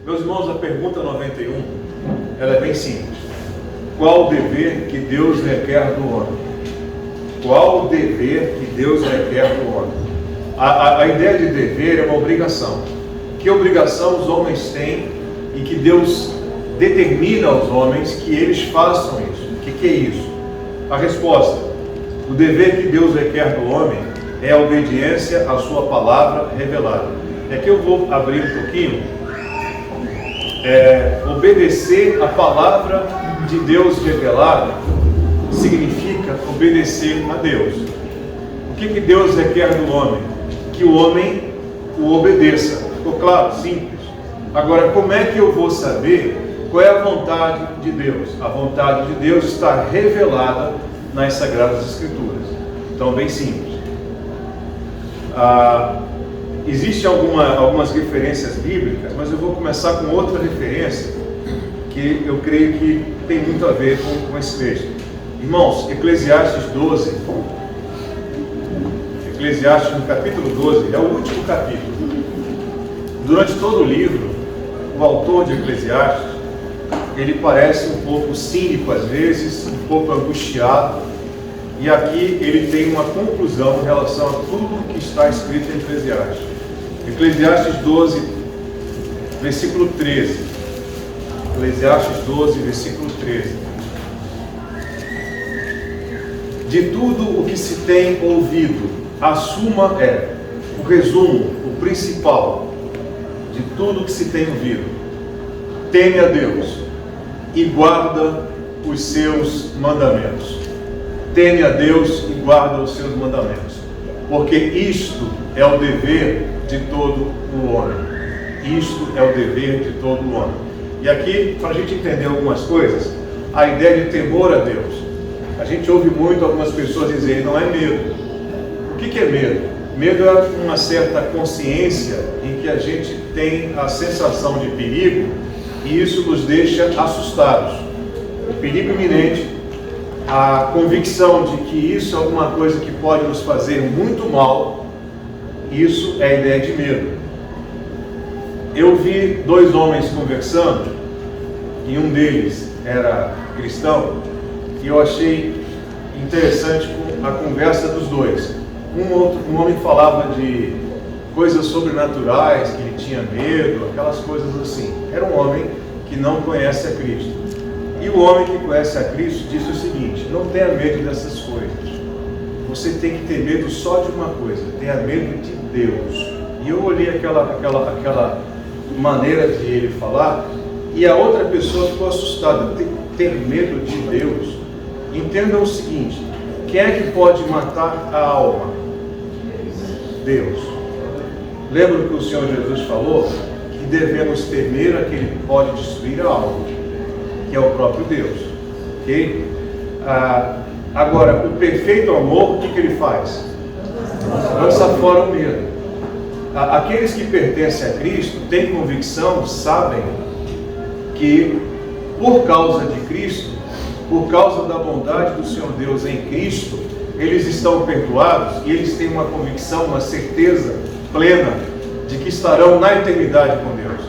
Meus irmãos, a pergunta 91, ela é bem simples. Qual o dever que Deus requer do homem? Qual o dever que Deus requer do homem? A ideia de dever é uma obrigação. Que obrigação os homens têm e que Deus determina aos homens que eles façam isso? O que é isso? A resposta: o dever que Deus requer do homem é a obediência à sua palavra revelada. E aqui eu vou abrir um pouquinho. Obedecer a palavra de Deus revelada significa obedecer a Deus. O que Deus requer do homem? Que o homem o obedeça. Ficou claro? Simples. Agora, como é que eu vou saber qual é a vontade de Deus? A vontade de Deus está revelada nas Sagradas Escrituras. Então, bem simples. Existem algumas referências bíblicas, mas eu vou começar com outra referência que eu creio que tem muito a ver com esse texto. Irmãos, Eclesiastes 12, Eclesiastes no capítulo 12, é o último capítulo. Durante todo o livro, o autor de Eclesiastes, ele parece um pouco cínico às vezes, um pouco angustiado, e aqui ele tem uma conclusão em relação a tudo que está escrito em Eclesiastes. Eclesiastes 12, versículo 13. Eclesiastes 12, versículo 13. De tudo o que se tem ouvido, a suma é, o resumo, o principal, de tudo o que se tem ouvido: teme a Deus e guarda os seus mandamentos. Teme a Deus e guarda os seus mandamentos, porque isto é o dever de todo o homem. Isto é o dever de todo o homem. E aqui, para a gente entender algumas coisas, a ideia de temor a Deus. A gente ouve muito algumas pessoas dizerem: não é medo. O que é medo? Medo é uma certa consciência em que a gente tem a sensação de perigo e isso nos deixa assustados. O perigo iminente, a convicção de que isso é alguma coisa que pode nos fazer muito mal, isso é a ideia de medo. Eu vi dois homens conversando e um deles era cristão e eu achei interessante a conversa dos dois. Um homem falava de coisas sobrenaturais, que ele tinha medo, aquelas coisas assim. Era um homem que não conhece a Cristo. E o homem que conhece a Cristo disse o seguinte: não tenha medo dessas coisas. Você tem que ter medo só de uma coisa: tenha medo de Deus. E eu olhei aquela maneira de ele falar, e a outra pessoa ficou assustada. Ter medo de Deus. Entendam o seguinte: quem é que pode matar a alma? Deus. Lembra que o Senhor Jesus falou que devemos temer aquele que pode destruir a alma, que é o próprio Deus. Ok? Agora, o perfeito amor, o que ele faz? Lança fora o medo. Aqueles que pertencem a Cristo têm convicção, sabem que por causa de Cristo, por causa da bondade do Senhor Deus em Cristo, eles estão perdoados e eles têm uma convicção, uma certeza plena de que estarão na eternidade com Deus.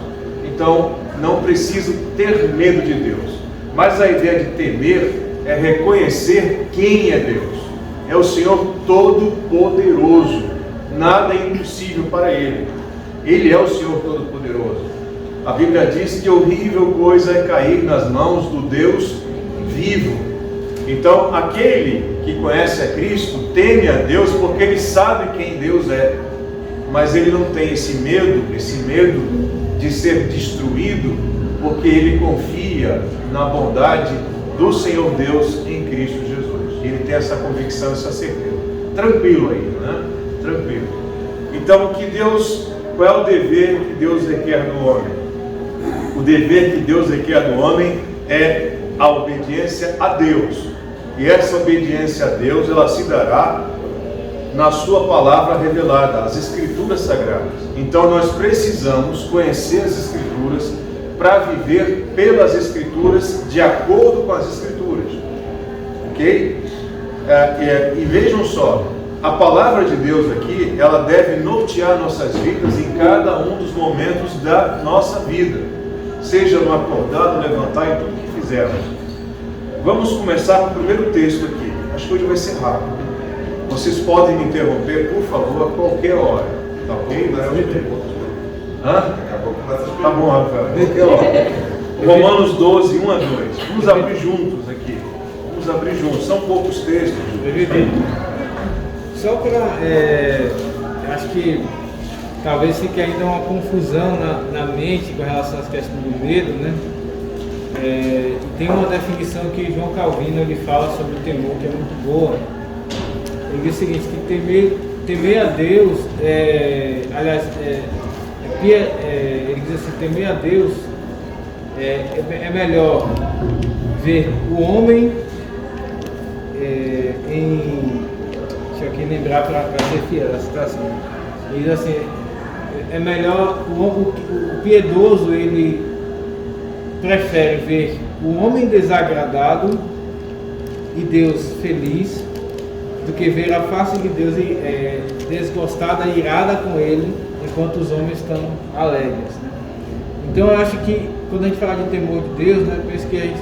Então, não precisam ter medo de Deus. Mas a ideia de temer é reconhecer quem é Deus. É o Senhor Todo-Poderoso. Nada é impossível para Ele. Ele é o Senhor Todo-Poderoso. A Bíblia diz que horrível coisa é cair nas mãos do Deus vivo. Então, aquele que conhece a Cristo teme a Deus porque ele sabe quem Deus é. Mas ele não tem esse medo de ser destruído, porque ele confia na bondade do Senhor Deus em Cristo Jesus. Ele tem essa convicção, essa certeza. Tranquilo aí, né? Tranquilo. Então, qual é o dever que Deus requer do homem? O dever que Deus requer do homem é a obediência a Deus. E essa obediência a Deus, ela se dará na sua palavra revelada, as Escrituras Sagradas. Então nós precisamos conhecer as Escrituras para viver pelas Escrituras, de acordo com as Escrituras. Ok? E vejam só, a palavra de Deus aqui, ela deve nortear nossas vidas em cada um dos momentos da nossa vida. seja no acordar, no levantar, em tudo que fizermos. Vamos começar com o primeiro texto aqui. Acho que hoje vai ser rápido. Vocês podem me interromper, por favor, a qualquer hora. Tá ok? Hã? Tá bom, Rafael. Qualquer hora. Romanos 12, 1 a 2. Vamos abrir juntos aqui. Vamos abrir juntos. São poucos textos. Só para... acho que talvez fique ainda uma confusão na mente com relação às questões do medo, né? Tem uma definição que João Calvino ele fala sobre o temor que é muito boa. Ele diz o seguinte, que temer a Deus, ele diz assim, temer a Deus é melhor ver o homem deixa eu aqui lembrar para ser fiel a situação. Ele diz assim, é melhor o piedoso, ele prefere ver o homem desagradado e Deus feliz do que ver a face de Deus desgostada, irada com ele, enquanto os homens estão alegres, né? Então eu acho que quando a gente fala de temor de Deus, né, penso que a gente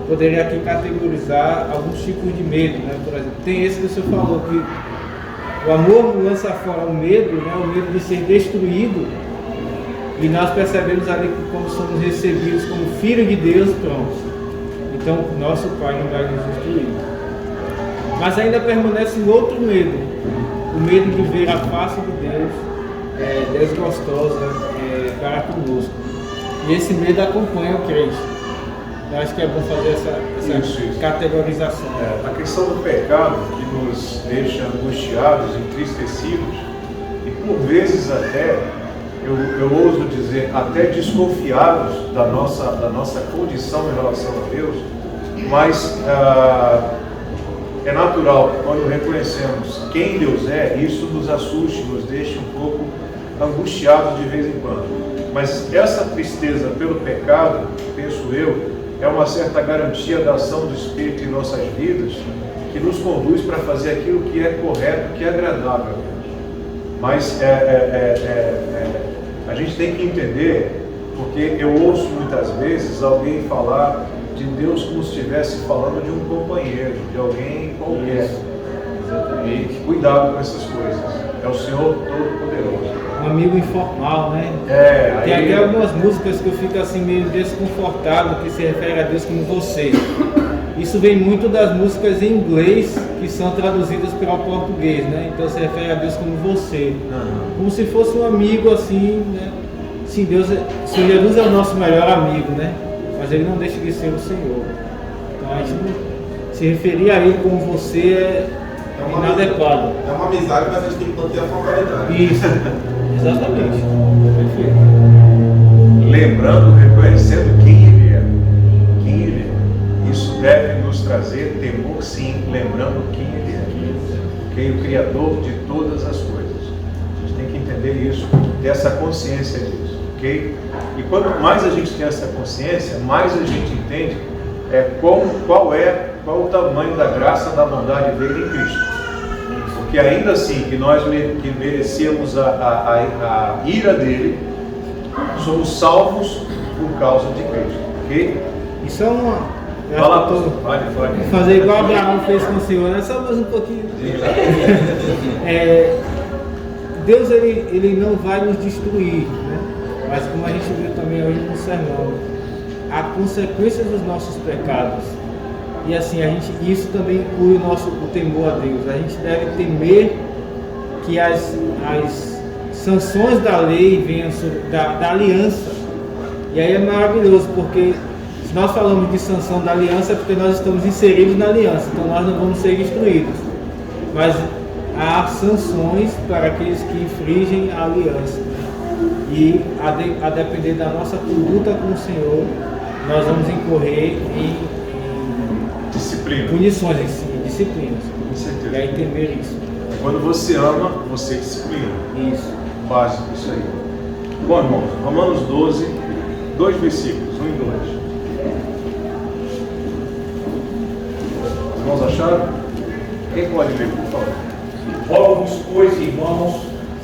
poderia aqui categorizar alguns tipos de medo, né? Por exemplo, tem esse que o senhor falou, que o amor lança fora o medo, né? O medo de ser destruído, e nós percebemos ali que quando somos recebidos como filho de Deus, pronto, então nosso Pai não vai nos destruir. Mas ainda permanece um outro medo, o medo de ver a face de Deus desgostosa para conosco. E esse medo acompanha o crente. Eu acho que é bom fazer essa categorização. A questão do pecado que nos deixa angustiados, entristecidos e por vezes até, eu ouso dizer, até desconfiados da nossa condição em relação a Deus, mas é natural que quando reconhecemos quem Deus é, isso nos assuste, nos deixa um pouco angustiados de vez em quando. Mas essa tristeza pelo pecado, penso eu, é uma certa garantia da ação do Espírito em nossas vidas, que nos conduz para fazer aquilo que é correto, que é agradável a Deus. Mas a gente tem que entender, porque eu ouço muitas vezes alguém falar de Deus como se estivesse falando de um companheiro, de alguém qualquer. E cuidado com essas coisas. É o Senhor Todo-Poderoso. Um amigo informal, né? Tem até algumas músicas que eu fico assim meio desconfortável, que se refere a Deus como você. Isso vem muito das músicas em inglês que são traduzidas para o português, né? Então se refere a Deus como você. Como se fosse um amigo assim, né? Sim, Senhor Jesus é o nosso melhor amigo, né? Mas ele não deixa de ser o Senhor. Então a gente se referir a ele como você é inadequado. É uma amizade, mas a gente tem que manter a formalidade. Isso, exatamente. Perfeito. Lembrando, reconhecendo quem Ele é. Quem Ele é. Isso deve nos trazer temor, sim, lembrando quem Ele é. Quem é o Criador de todas as coisas. A gente tem que entender isso, ter essa consciência disso, ok? E quanto mais a gente tem essa consciência, mais a gente entende qual o tamanho da graça, da bondade dele em Cristo. Porque ainda assim que nós que merecemos a ira dele, somos salvos por causa de Cristo, ok? Isso é uma... Vale. Fazer igual Abraão fez com o Senhor, né? Só mais um pouquinho. Deus ele não vai nos destruir, né? Mas como a gente viu também hoje no sermão, há consequências dos nossos pecados. E assim, isso também inclui o temor a Deus. A gente deve temer que as sanções da lei venham da aliança. E aí é maravilhoso, porque se nós falamos de sanção da aliança, é porque nós estamos inseridos na aliança, então nós não vamos ser destruídos. Mas há sanções para aqueles que infringem a aliança. E a depender da nossa conduta com o Senhor, nós vamos incorrer em disciplina. Punições, disciplinas. Com certeza. E aí temer isso. Quando você ama, você disciplina. Isso. Básico, isso aí. Bom, irmãos, Romanos 12, 2 versículos, 1 e 2. Os irmãos acharam? Quem pode ler, por favor? Rogo-vos, pois, irmãos,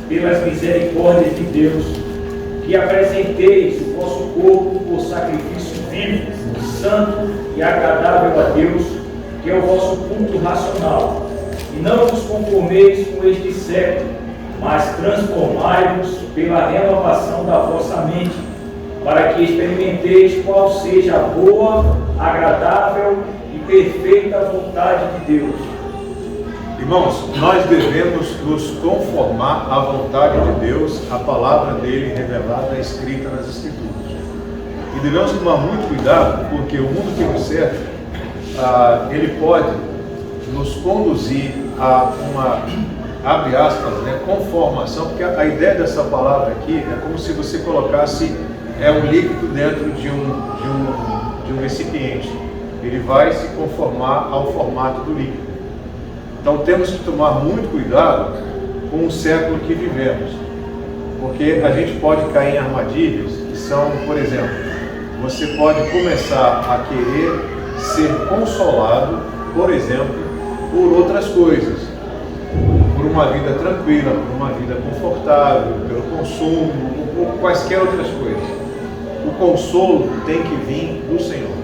pelas misericórdias de Deus, que apresenteis o vosso corpo por sacrifício vivo, santo e agradável a Deus, que é o vosso culto racional. E não vos conformeis com este século, mas transformai-vos pela renovação da vossa mente, para que experimenteis qual seja a boa, agradável e perfeita vontade de Deus. Irmãos, nós devemos nos conformar à vontade de Deus, à palavra dele revelada, escrita nas Escrituras. E devemos tomar muito cuidado, porque o mundo que nos cerca, ele pode nos conduzir a uma, abre aspas, conformação, porque a ideia dessa palavra aqui é como se você colocasse um líquido dentro de um recipiente. Ele vai se conformar ao formato do líquido. Então temos que tomar muito cuidado com o século que vivemos, porque a gente pode cair em armadilhas que são, por exemplo, você pode começar a querer ser consolado, por exemplo, por outras coisas, por uma vida tranquila, por uma vida confortável, pelo consumo, ou por quaisquer outras coisas. O consolo tem que vir do Senhor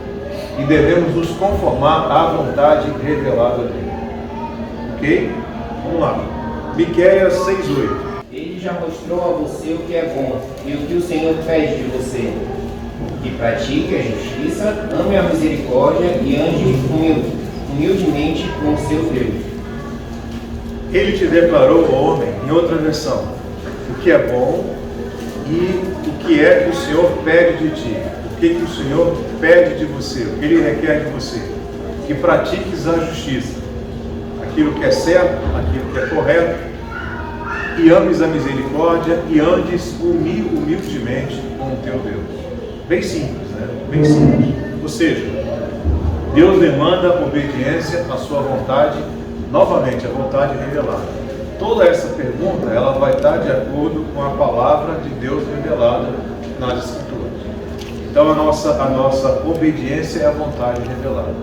e devemos nos conformar à vontade revelada dele. Ok? Vamos lá. Miqueias 6:8. Ele já mostrou a você o que é bom e o que o Senhor pede de você: que pratique a justiça, ame a misericórdia e ande humildemente com o seu Deus. Ele te declarou, homem, em outra versão, o que é bom e o que é que o Senhor pede de ti. O que o Senhor pede de você, o que Ele requer de você. Que pratiques a justiça, aquilo que é certo, aquilo que é correto, e ames a misericórdia e andes humildemente com o teu Deus. Bem simples, né? Bem simples. Ou seja, Deus demanda obediência à sua vontade, novamente, a vontade revelada. Toda essa pergunta, ela vai estar de acordo com a palavra de Deus revelada nas Escrituras. Então a nossa obediência é a vontade revelada.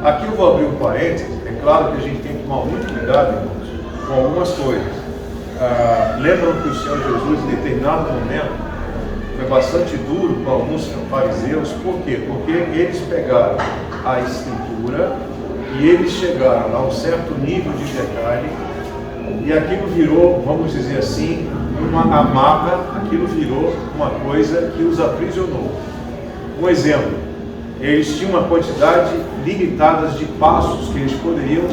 Aqui eu vou abrir um parênteses. É claro que a gente tem que tomar muito cuidado, irmãos, com algumas coisas. Lembram que o Senhor Jesus, em determinado momento, foi bastante duro com alguns fariseus. Por quê? Porque eles pegaram a Escritura e eles chegaram a um certo nível de detalhe, e aquilo virou, vamos dizer assim, uma amarra, aquilo virou uma coisa que os aprisionou. Um exemplo, eles tinham uma quantidade limitada de passos que eles poderiam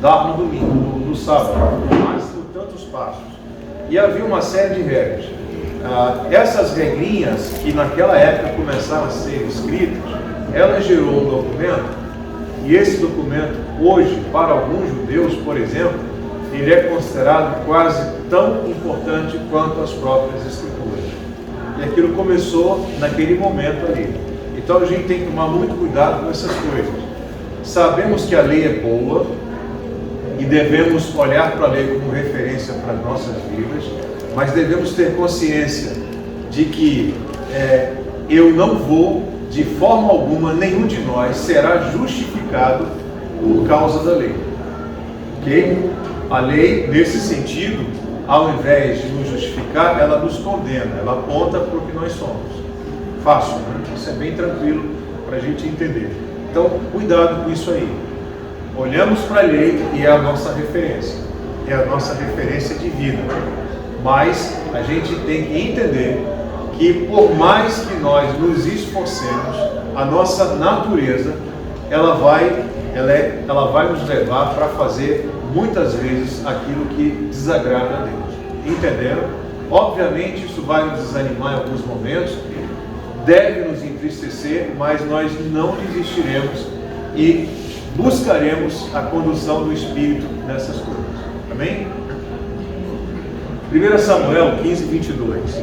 dar no domingo, no sábado, mas por tantos passos. E havia uma série de regras. Essas regrinhas, que naquela época começaram a ser escritas, ela gerou um documento, e esse documento, hoje, para alguns judeus, por exemplo, ele é considerado quase tão importante quanto as próprias Escrituras. E aquilo começou naquele momento ali. Então a gente tem que tomar muito cuidado com essas coisas. Sabemos que a lei é boa e devemos olhar para a lei como referência para as nossas vidas, mas devemos ter consciência de que eu não vou, de forma alguma, nenhum de nós será justificado por causa da lei. Ok? A lei, nesse sentido, ao invés de nos justificar, ela nos condena, ela aponta para o que nós somos. Fácil, né? Isso é bem tranquilo para a gente entender. Então, cuidado com isso aí. Olhamos para a lei e é a nossa referência. É a nossa referência de vida. Mas a gente tem que entender que, por mais que nós nos esforcemos, a nossa natureza, ela vai nos levar para fazer muitas vezes aquilo que desagrada a Deus. Entenderam? Obviamente isso vai nos desanimar em alguns momentos, deve nos entristecer, mas nós não desistiremos e buscaremos a condução do Espírito nessas coisas. Amém? 1 Samuel 15:22.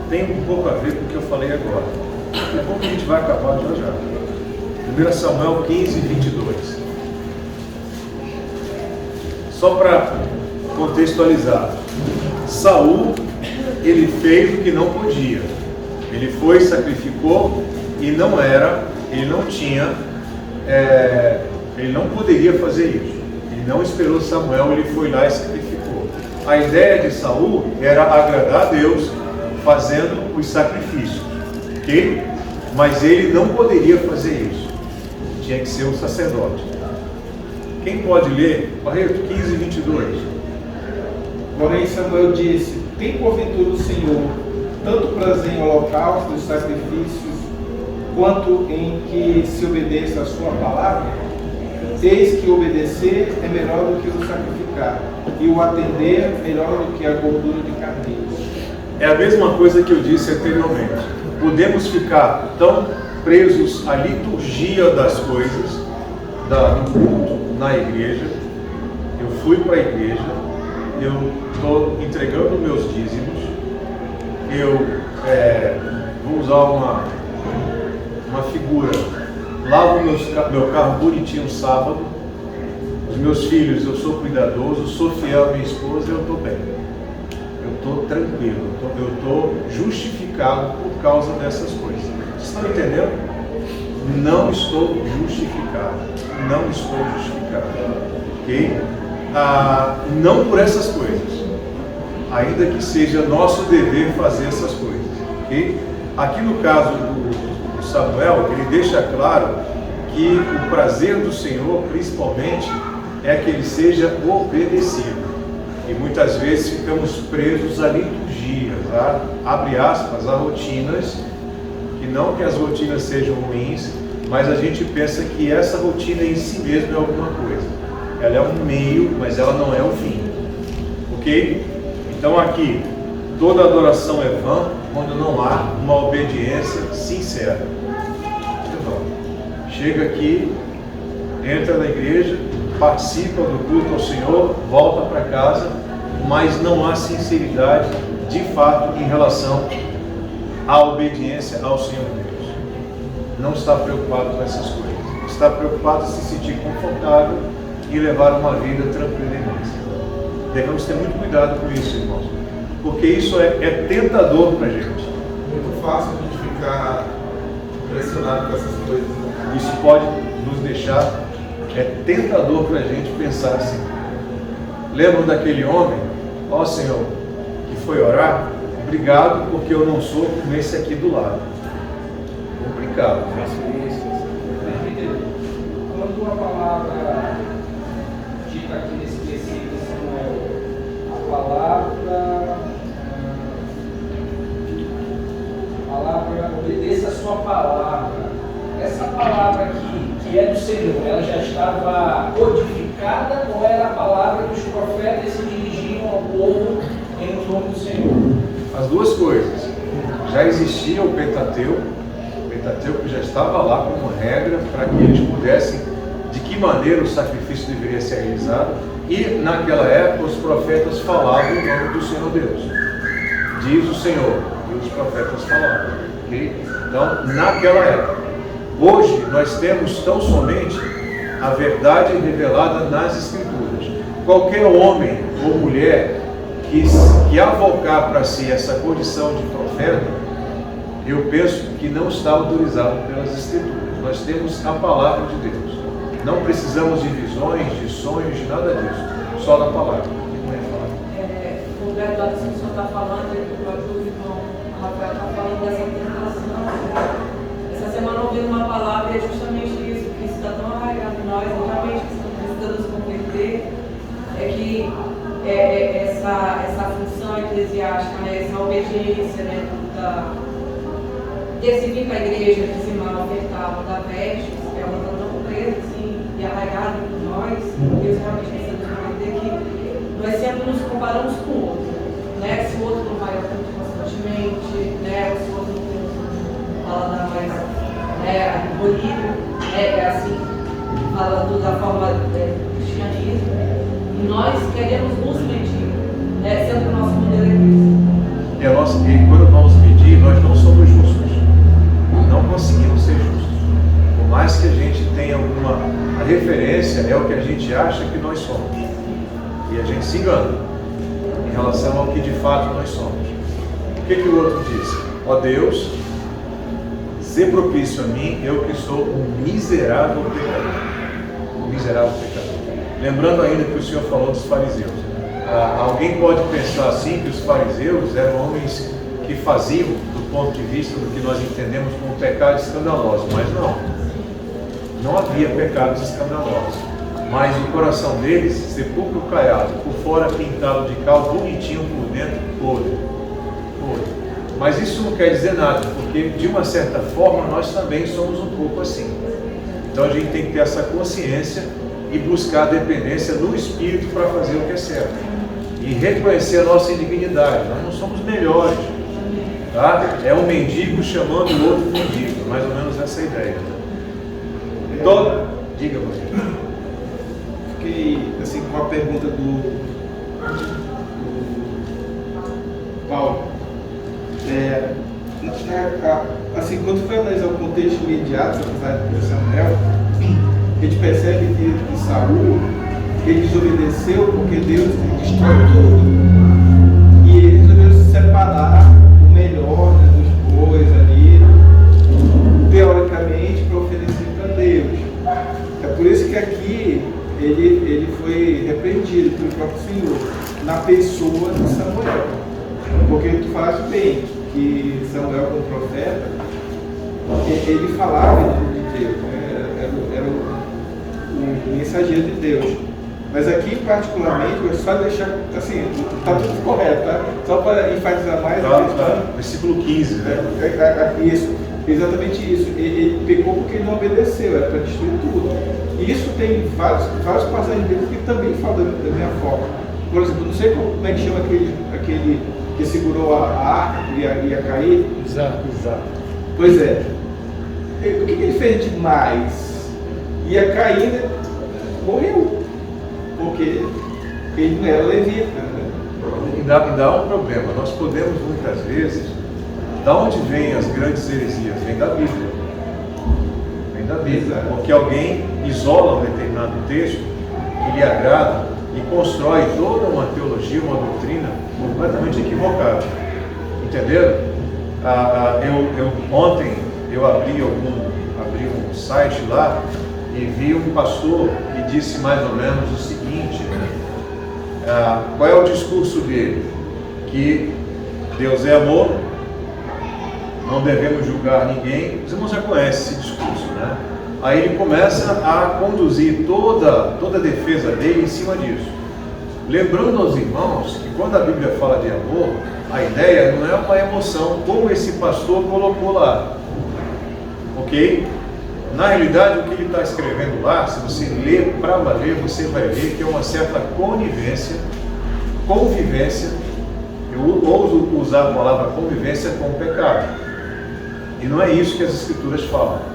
Tem um pouco a ver com o que eu falei agora. Daqui a pouco a gente vai acabar já. 1 Samuel 15:22. Só para contextualizar, Saul, ele fez o que não podia. Ele foi, sacrificou e ele não poderia fazer isso. Ele não esperou Samuel, ele foi lá e sacrificou. A ideia de Saul era agradar a Deus fazendo os sacrifícios. ok? Mas ele não poderia fazer isso, tinha que ser um sacerdote. Quem pode ler? Barreto, 15 e 22. Porém Samuel disse: tem porventura o Senhor tanto prazer em holocaustos e sacrifícios, quanto em que se obedeça a sua palavra? Eis que obedecer é melhor do que o sacrificar, e o atender é melhor do que a gordura de carneiros. É a mesma coisa que eu disse anteriormente. Podemos ficar tão presos à liturgia das coisas, do culto na igreja. Eu fui para a igreja, eu estou entregando meus dízimos, eu vou usar uma figura, lavo meu carro bonitinho sábado, os meus filhos, eu sou cuidadoso, sou fiel à minha esposa, eu estou bem, eu estou tranquilo, eu estou justificado por causa dessas coisas. Vocês estão entendendo? Não estou justificado, ok? Não por essas coisas, ainda que seja nosso dever fazer essas coisas, ok? Aqui no caso do Samuel, ele deixa claro que o prazer do Senhor, principalmente, é que ele seja obedecido. E muitas vezes ficamos presos a liturgias, abre aspas, a rotinas, que não que as rotinas sejam ruins, mas a gente pensa que essa rotina em si mesma é alguma coisa. Ela é um meio, mas ela não é o fim. Ok? Então aqui, toda adoração é vã quando não há uma obediência sincera. Então, chega aqui, entra na igreja, participa do culto ao Senhor, volta para casa, mas não há sinceridade de fato em relação à obediência ao Senhor Deus. Não está preocupado com essas coisas. Está preocupado em se sentir confortável e levar uma vida tranquila em Deus. Devemos ter muito cuidado com isso, irmãos, porque isso é tentador para a gente. Muito fácil a gente ficar impressionado com essas coisas. Isso pode nos deixar tentador para a gente pensar assim. Lembram daquele homem? Ó Senhor, que foi orar? Obrigado, porque eu não sou como esse aqui do lado. Complicado. Quando a palavra dita aqui nesse versículo, a palavra obedeça a sua palavra. Essa palavra aqui, que é do Senhor, ela já estava codificada ou era a palavra que os profetas se dirigiam ao povo em nome do Senhor? As duas coisas. Já existia o Pentateuco já estava lá como regra para que eles pudessem, de que maneira o sacrifício deveria ser realizado, e naquela época os profetas falavam em nome do Senhor Deus. Diz o Senhor, e os profetas falavam. Okay? Então, naquela época. Hoje nós temos tão somente a verdade revelada nas Escrituras. Qualquer homem ou mulher que avocar para si essa condição de profeta, eu penso que não está autorizado pelas Escrituras. Nós temos a palavra de Deus. Não precisamos de visões, de sonhos, de nada disso. Só da palavra. Completado assim que o senhor está falando, o próprio irmão Rafael está falando dessa tentação. Essa semana eu ouvi uma palavra e é justamente isso, que isso está tão arraigado em nós, exatamente que estamos precisando nos converter, é que essa função eclesiástica, né, essa obediência, né, desse vir para a igreja, dizimar, ofertar, dar vestes, ela está tão presa assim, e arraigada em nós, que Deus realmente precisa nos converter que nós sempre nos comparamos com o outro, né? Se o outro não vai ao culto constantemente, né? Se o outro não fala da mais acolhido, assim, falando da forma do cristianismo, e nós queremos nos medir, né? Sendo que o nosso modelo é Cristo. E quando vamos medir, nós não somos justos. Não conseguimos ser justos. Por mais que a gente tenha a referência, é o que a gente acha que nós somos. E a gente se engana em relação ao que de fato nós somos. O que o outro disse? Ó Deus, sê propício a mim, eu que sou um miserável pecador. Um miserável pecador. Lembrando ainda que o Senhor falou dos fariseus. Alguém pode pensar assim que os fariseus eram homens que faziam do ponto de vista do que nós entendemos como pecado escandaloso, mas não havia pecados escandalosos, mas o coração deles, sepulcro caiado, por fora pintado de cal, bonitinho por dentro, podre. Mas isso não quer dizer nada, porque de uma certa forma nós também somos um pouco assim. Então a gente tem que ter essa consciência e buscar a dependência do Espírito para fazer o que é certo. E reconhecer a nossa indignidade. Nós não somos melhores. Tá? É um mendigo chamando o outro mendigo. Mais ou menos essa ideia. Então, diga, você. Fiquei assim com a pergunta do Paulo. Assim, quando foi analisar o contexto imediato de Samuel, a gente percebe que Saul, ele desobedeceu porque Deus destrói tudo. E ele resolveu separar o melhor das bois ali, teoricamente, para oferecer para Deus. É por isso que aqui ele foi repreendido pelo próprio Senhor, na pessoa de Samuel. Porque tu falaste bem que Samuel, como profeta, ele falava de Deus, era o mensageiro de Deus. Mas aqui, particularmente, eu só deixar, assim, está tudo correto, tá? Só para enfatizar mais a questão. Versículo 15, né? Isso, exatamente isso. Ele pecou porque ele não obedeceu, era para destruir tudo. E isso tem vários passagens bíblicos que também falam da minha forma. Por exemplo, não sei como é que chama aquele que segurou a arca e ia cair. Exato. Pois é. O que ele fez demais? Ia cair, né? Morreu. Porque ele não era levita. Né? E dá um problema. Nós podemos muitas vezes. Da onde vêm as grandes heresias? Vem da Bíblia. Porque alguém isola um determinado texto que lhe agrada e constrói toda uma teologia, uma doutrina completamente equivocada. Entenderam? Ontem eu abri um site lá e vi um pastor que disse mais ou menos o seguinte, qual é o discurso dele? Que Deus é amor, não devemos julgar ninguém. Os irmãos já conhecem esse discurso, né? Aí ele começa a conduzir toda a defesa dele em cima disso. Lembrando aos irmãos que quando a Bíblia fala de amor, a ideia não é uma emoção, como esse pastor colocou lá. Ok? Na realidade, o que ele está escrevendo lá, se você ler para valer, você vai ver que é uma certa convivência, eu ouso usar a palavra convivência com o pecado. E não é isso que as Escrituras falam.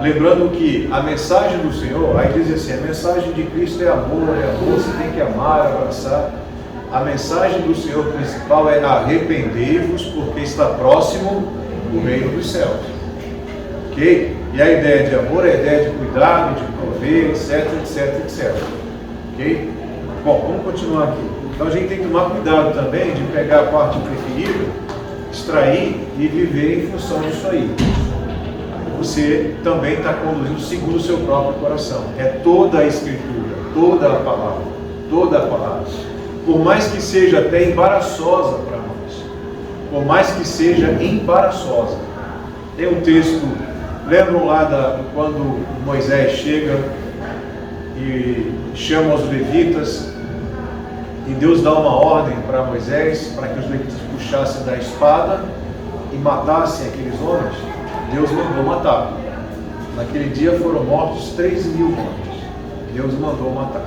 Lembrando que a mensagem do Senhor, aí diz assim, a mensagem de Cristo é amor, você tem que amar, abraçar. A mensagem do Senhor principal é arrependei-vos, porque está próximo o reino dos céus. Ok? E a ideia de amor é a ideia de cuidado, de prover, etc. Ok? Bom, vamos continuar aqui. Então a gente tem que tomar cuidado também de pegar a parte preferida, extrair e viver em função disso aí. Você também está conduzindo segundo o seu próprio coração. É toda a Escritura, toda a palavra. Por mais que seja até embaraçosa para nós, por mais que seja embaraçosa. Tem um texto, lembram lá quando Moisés chega e chama os levitas, e Deus dá uma ordem para Moisés, para que os levitas puxassem da espada e matassem aqueles homens. Deus mandou matar. Naquele dia foram mortos 3.000 homens. Deus mandou matar.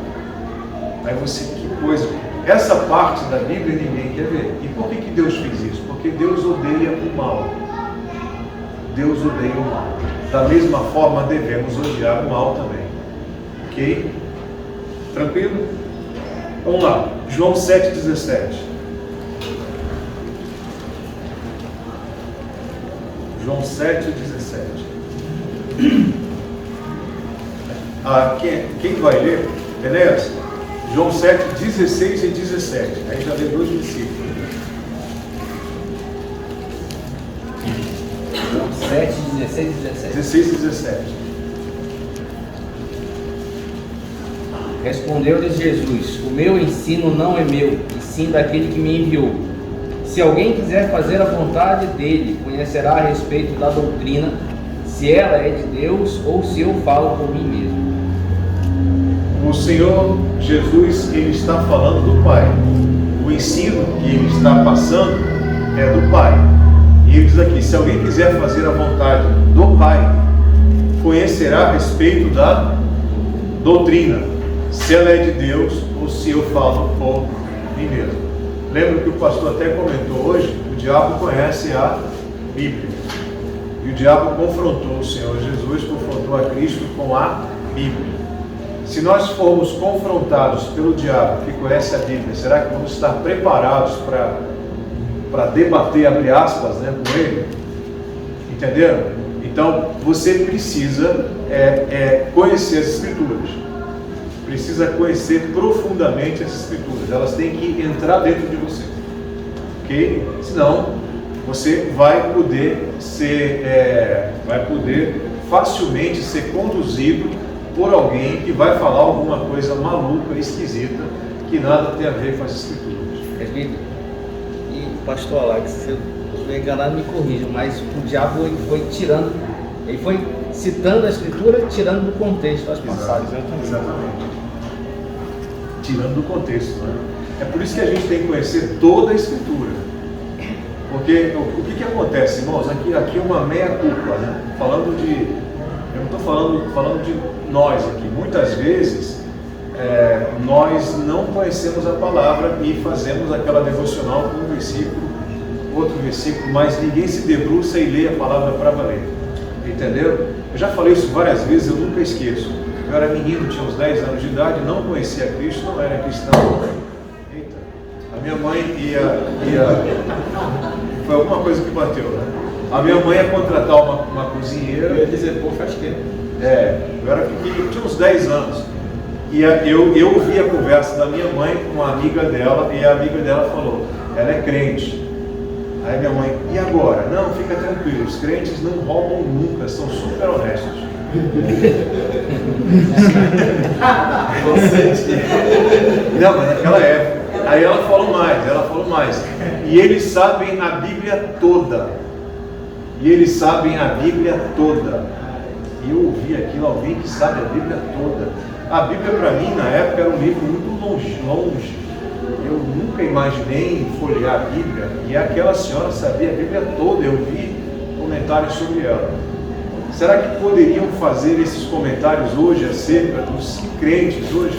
Aí que coisa. Essa parte da Bíblia ninguém quer ver. E por que Deus fez isso? Porque Deus odeia o mal. Deus odeia o mal. Da mesma forma devemos odiar o mal também. Ok? Tranquilo? Vamos lá. João 7,17. João 7,17. Quem vai ler? Enéas? João 7,16 e 17. Aí já lê 2 versículos. João 7, 16 e 17. 16 e 17. Respondeu-lhes Jesus: o meu ensino não é meu, e sim daquele que me enviou. Se alguém quiser fazer a vontade dele, conhecerá a respeito da doutrina, se ela é de Deus ou se eu falo por mim mesmo. O Senhor Jesus, ele está falando do Pai. O ensino que ele está passando é do Pai. E ele diz aqui, se alguém quiser fazer a vontade do Pai, conhecerá a respeito da doutrina, se ela é de Deus ou se eu falo por mim mesmo. Lembra que o pastor até comentou hoje, o diabo conhece a Bíblia. E o diabo confrontou o Senhor Jesus, confrontou a Cristo com a Bíblia. Se nós formos confrontados pelo diabo que conhece a Bíblia, será que vamos estar preparados para debater, abre aspas, né, com ele? Entenderam? Então, você precisa conhecer as Escrituras. Precisa conhecer profundamente as Escrituras. Elas têm que entrar dentro de você. Ok? Senão, você vai poder facilmente ser conduzido por alguém que vai falar alguma coisa maluca, esquisita, que nada tem a ver com as Escrituras. E pastor Alex, se eu estiver enganado, me corrijam, mas o diabo ele foi citando a Escritura, tirando do contexto as passagens. Exatamente. Tirando do contexto, né? É por isso que a gente tem que conhecer toda a Escritura. Porque o que acontece, irmãos? Aqui é uma meia-culpa, né? Eu não estou falando de nós aqui. Muitas vezes nós não conhecemos a palavra e fazemos aquela devocional com um versículo, outro versículo, mas ninguém se debruça e lê a palavra para valer. Entendeu? Eu já falei isso várias vezes, eu nunca esqueço. Eu era menino, tinha uns 10 anos de idade, não conhecia Cristo, não era cristão. Eita, a minha mãe foi alguma coisa que bateu, né? A minha mãe ia contratar uma cozinheira. Eu ia dizer, pô, faz tempo. Eu era pequeno, tinha uns 10 anos. E eu ouvi a conversa da minha mãe com uma amiga dela, e a amiga dela falou, ela é crente. Aí minha mãe, e agora? Não, fica tranquilo, os crentes não roubam nunca, são super honestos. Não, mas naquela época. Aí ela falou mais. E eles sabem a Bíblia toda. E eu ouvi aquilo, alguém que sabe a Bíblia toda. A Bíblia para mim na época era um livro muito longe. Eu nunca imaginei folhear a Bíblia. E aquela senhora sabia a Bíblia toda. Eu vi comentários sobre ela. Será que poderiam fazer esses comentários hoje acerca dos crentes hoje?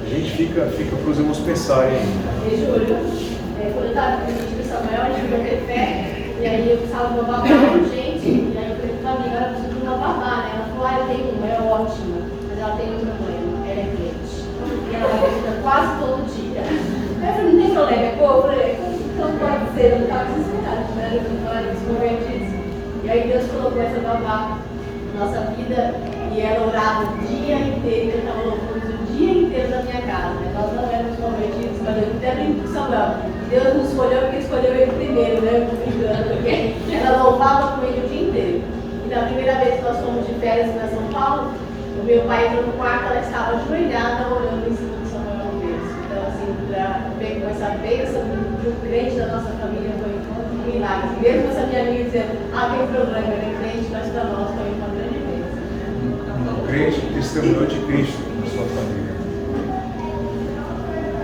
A gente fica para os irmãos pensarem. E Júlio, quando eu estava no vídeo do Samuel, a gente foi ter fé, e aí eu precisava de uma babá urgente, e aí eu falei para uma amiga, ela precisa de uma babá, né? Ela falou, eu tenho uma, é ótima, mas ela tem um problema, ela é crente. E ela vai visitar quase todo dia. Aí eu falei, não tem problema, é boa? Eu falei, então pode ser, eu não estava desesperada, né? Eu estava desconvertida. E aí Deus colocou essa babá na nossa vida e ela orava o dia inteiro, eu estava louvando o dia inteiro da minha casa. Né? Nós não éramos convertidos, mas eu até brinco com Samuel. Deus nos escolheu porque escolheu ele primeiro, né? Porque ela louvava com ele o dia inteiro. E na primeira vez que nós fomos de férias para São Paulo, o meu pai entrou no quarto, ela estava ajoelhada orando em cima do Samuel no berço. Então, assim, com essa bênção de um crente da nossa família foi um milagre. Mesmo essa minha amiga dizendo, tem problema, ele é crente, mas para nós foi uma grande bênção. Um crente testemunhou de Cristo na sua família.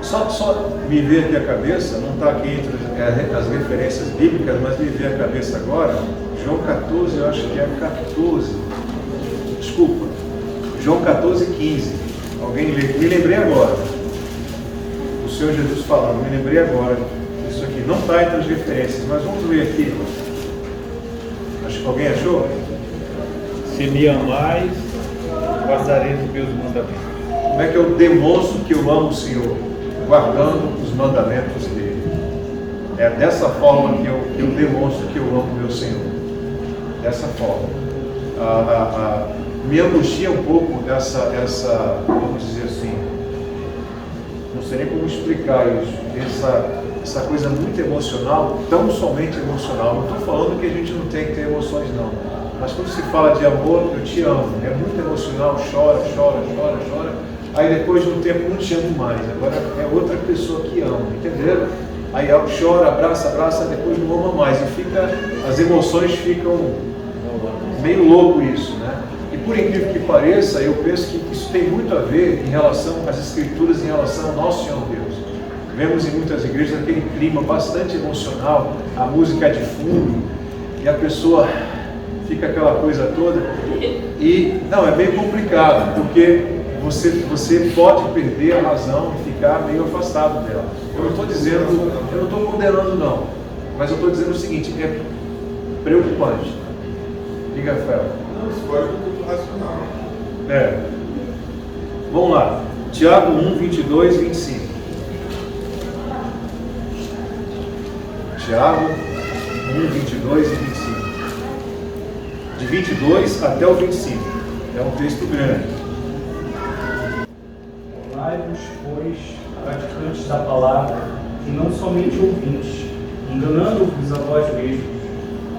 Só me veio aqui a cabeça, não está aqui entre as referências bíblicas, mas me veio a cabeça agora, João 14, eu acho que é 14. Desculpa. João 14:15. Alguém lê? Me lembrei agora. O Senhor Jesus falando, me lembrei agora. Isso aqui não está entre as referências, mas vamos ler aqui. Acho que alguém achou? Se me amais, guardareis os meus mandamentos. Como é que eu demonstro que eu amo o Senhor? Guardando os mandamentos dele. É dessa forma que eu demonstro que eu amo o meu Senhor. Dessa forma. Me angustia um pouco vamos dizer assim, não sei nem como explicar isso, essa coisa muito emocional, tão somente emocional. Não estou falando que a gente não tem que ter emoções, não. Mas quando se fala de amor, eu te amo, é muito emocional, chora. Aí depois de um tempo não te amo mais, agora é outra pessoa que ama, entenderam? aí chora, abraça, depois não ama mais. E as emoções ficam meio louco isso, né? E por incrível que pareça, eu penso que isso tem muito a ver em relação às Escrituras, em relação ao nosso Senhor Deus. Vemos em muitas igrejas aquele clima bastante emocional, a música de fundo, e a pessoa fica aquela coisa toda. E não, é meio complicado, porque você pode perder a razão e ficar meio afastado dela. Eu não estou dizendo, eu não estou condenando não, mas eu estou dizendo o seguinte, é preocupante. Diga, Rafael. Não, isso pode ser muito racional. Vamos lá. Tiago 1, 22, 25. Tiago 1, 22 e 25. De 22 até o 25. É um texto grande. Tornai-vos, pois, praticantes da palavra, e não somente ouvintes, enganando-vos a vós mesmos.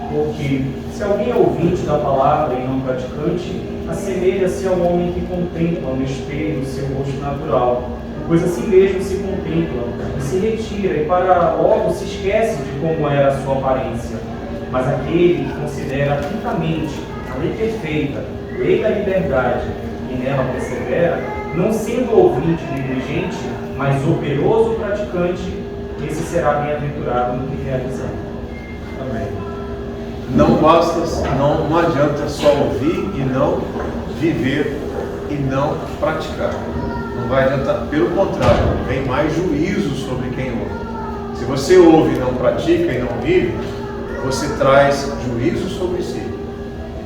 Porque, se alguém é ouvinte da palavra e não praticante, assemelha-se ao homem que contempla no espelho o seu rosto natural, pois assim mesmo se contempla e se retira, e para logo se esquece de como era a sua aparência. Mas aquele que considera atentamente a lei perfeita, lei da liberdade, e nela persevera, não sendo ouvinte negligente, mas operoso praticante, esse será bem-aventurado no que realizar. Amém. Não basta, não adianta só ouvir e não viver e não praticar. Não vai adiantar, pelo contrário, vem mais juízo sobre quem ouve. Se você ouve e não pratica e não vive, você traz juízo sobre si.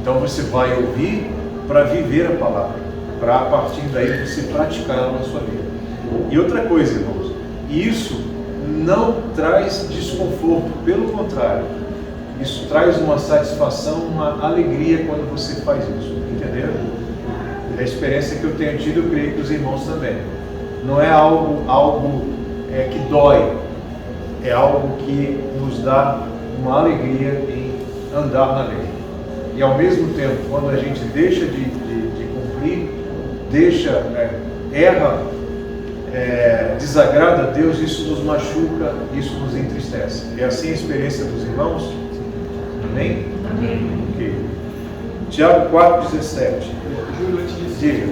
Então você vai ouvir para viver a palavra, para a partir daí você praticá-la na sua vida. E outra coisa, irmãos, isso não traz desconforto, pelo contrário, isso traz uma satisfação, uma alegria quando você faz isso, entenderam? É a experiência que eu tenho tido, eu creio que os irmãos também. Não é algo que dói, é algo que nos dá uma alegria em andar na lei. E ao mesmo tempo, quando a gente deixa de cumprir, erra, desagrada a Deus, isso nos machuca, isso nos entristece. É assim a experiência dos irmãos? Amém? Amém. Ok. Tiago 4,17. Júlio, antes disso, Diga.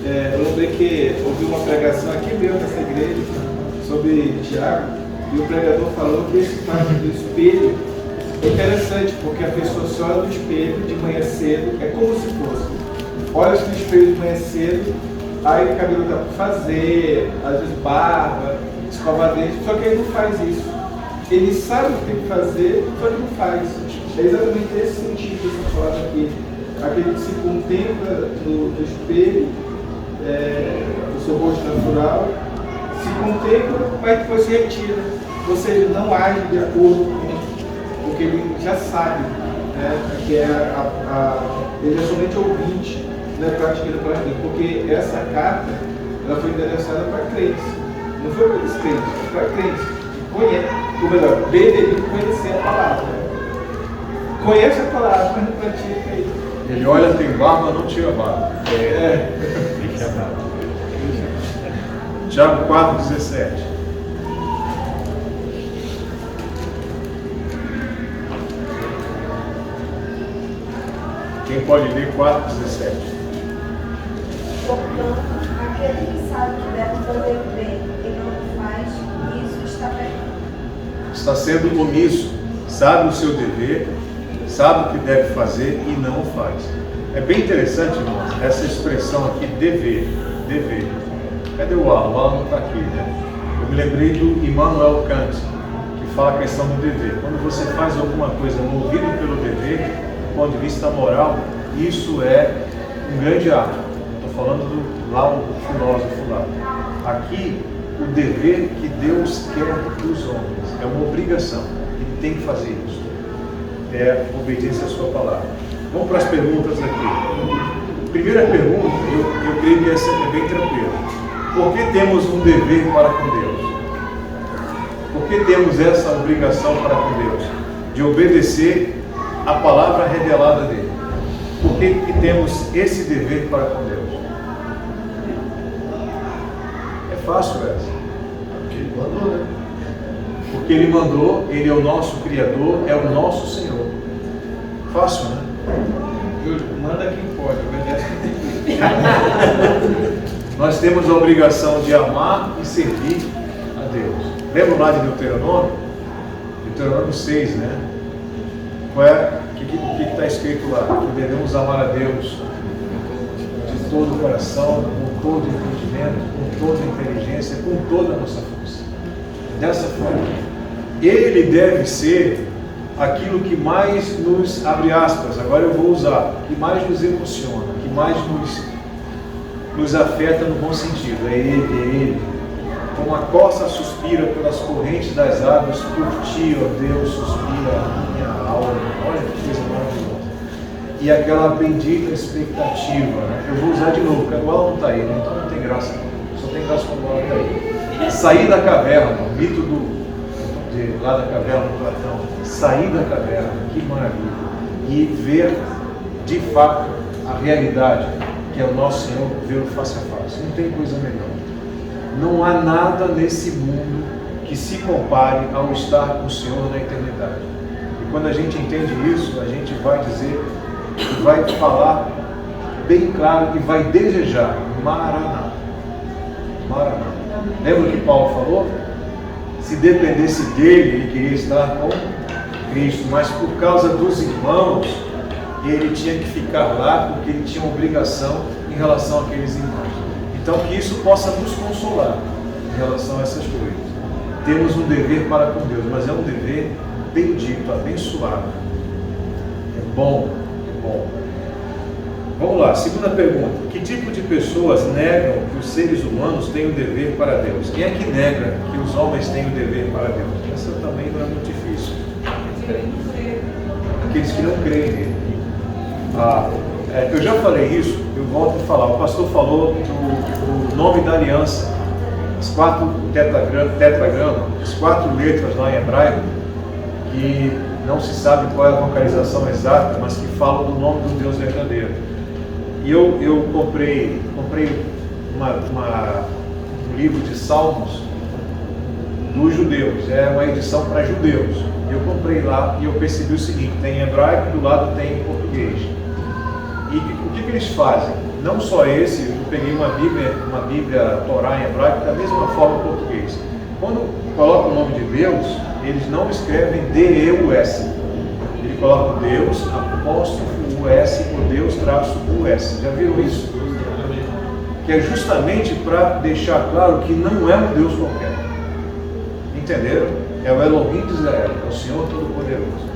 eu lembrei que ouvi uma pregação aqui mesmo nessa igreja sobre Tiago, e o pregador falou que esse parte do espelho é interessante, porque a pessoa se olha no espelho de manhã cedo, é como se fosse, olha no espelho de manhã cedo, aí o cabelo dá para fazer, às vezes barba, escova dente, só que ele não faz isso. Ele sabe o que tem que fazer, só que não faz. É exatamente esse sentido que essa palavra aqui. Aquele que se contempla no espelho, o seu rosto natural, se contempla, mas depois se retira. Ou seja, não age de acordo com o que ele já sabe, né? Que ele é somente ouvinte, né, praticando para mim. Porque essa carta ela foi endereçada para crentes. Não foi para os crentes, foi para crentes. Ou melhor, deveriam conhecer a palavra. Conhece a palavra, mas não pratica aí. Ele olha, tem barba, não tira barba. Tiago 4,17. Quem pode ler 4,17? Portanto, aquele que sabe que deve fazer o bem e não faz, isso está pecando. Está sendo omisso, sabe o seu dever, sabe o que deve fazer e não o faz. É bem interessante, irmãos, essa expressão aqui, dever. Cadê o Alan? O Alan não está aqui, né? Eu me lembrei do Immanuel Kant, que fala a questão do dever. Quando você faz alguma coisa movido pelo dever, do ponto de vista moral, isso é um grande ato. Estou falando do filósofo lá. Aqui, o dever que Deus quer dos homens é uma obrigação. Ele tem que fazer isso. É obediência à sua palavra. Vamos para as perguntas aqui. Primeira pergunta, eu creio que essa é bem tranquila. Por que temos um dever para com Deus? Por que temos essa obrigação para com Deus? De obedecer a palavra revelada dele. Por que temos esse dever para com Deus? É fácil essa? Porque ele mandou, né? Porque Ele mandou, Ele é o nosso Criador, é o nosso Senhor. Fácil, né? Júlio, manda quem pode, obedece quem tem. Nós temos a obrigação de amar e servir a Deus. Lembra lá de Deuteronômio? Deuteronômio 6, né? O que está escrito lá? Que devemos amar a Deus de todo o coração, com todo o entendimento, com toda a inteligência, com toda a nossa força. Dessa forma, Ele deve ser aquilo que mais nos, abre aspas, agora eu vou usar, que mais nos emociona, que mais nos afeta no bom sentido. É Ele. Como a costa suspira pelas correntes das águas, por ti, ó Deus, suspira a minha alma. Olha que coisa maravilhosa. E aquela bendita expectativa, né? Eu vou usar de novo, porque o Alan não está aí, né? Então não tem graça, só tem graça quando o Alan está aí. Sair da caverna, o mito lá da caverna do Platão, sair da caverna, que maravilha. E ver de fato a realidade, que é o nosso Senhor, ver face a face. Não tem coisa melhor. Não há nada nesse mundo que se compare ao estar com o Senhor na eternidade. E quando a gente entende isso, a gente vai dizer, vai falar bem claro e vai desejar Maranata. Maranata. Lembra o que Paulo falou? Se dependesse dele, ele queria estar com Cristo, mas por causa dos irmãos, ele tinha que ficar lá porque ele tinha obrigação em relação àqueles irmãos. Então, que isso possa nos consolar em relação a essas coisas. Temos um dever para com Deus, mas é um dever bendito, abençoado. É bom, é bom. Vamos lá, segunda pergunta. Que tipo de pessoas negam que os seres humanos têm o dever para Deus? Quem é que nega que os homens têm o dever para Deus? Essa também não é muito difícil. Aqueles que não creem nele. Eu já falei isso, eu volto a falar. O pastor falou do nome da aliança, as 4 tetragramas, as 4 letras lá em hebraico, que não se sabe qual é a vocalização exata, mas que falam do nome do Deus verdadeiro. E eu comprei um livro de Salmos dos judeus, é uma edição para judeus. Eu comprei lá e eu percebi o seguinte: tem em hebraico e do lado tem em português. E o que eles fazem? Não só esse, eu peguei uma Bíblia Torá em hebraico da mesma forma em português. Quando coloca o nome de Deus, eles não escrevem D-E-U-S. Ele coloca Deus, apóstrofo U-S, ou Deus traço U-S. Já viram isso? Que é justamente para deixar claro que não é um Deus qualquer. Entenderam? É o Elohim de Israel, é o Senhor Todo-Poderoso.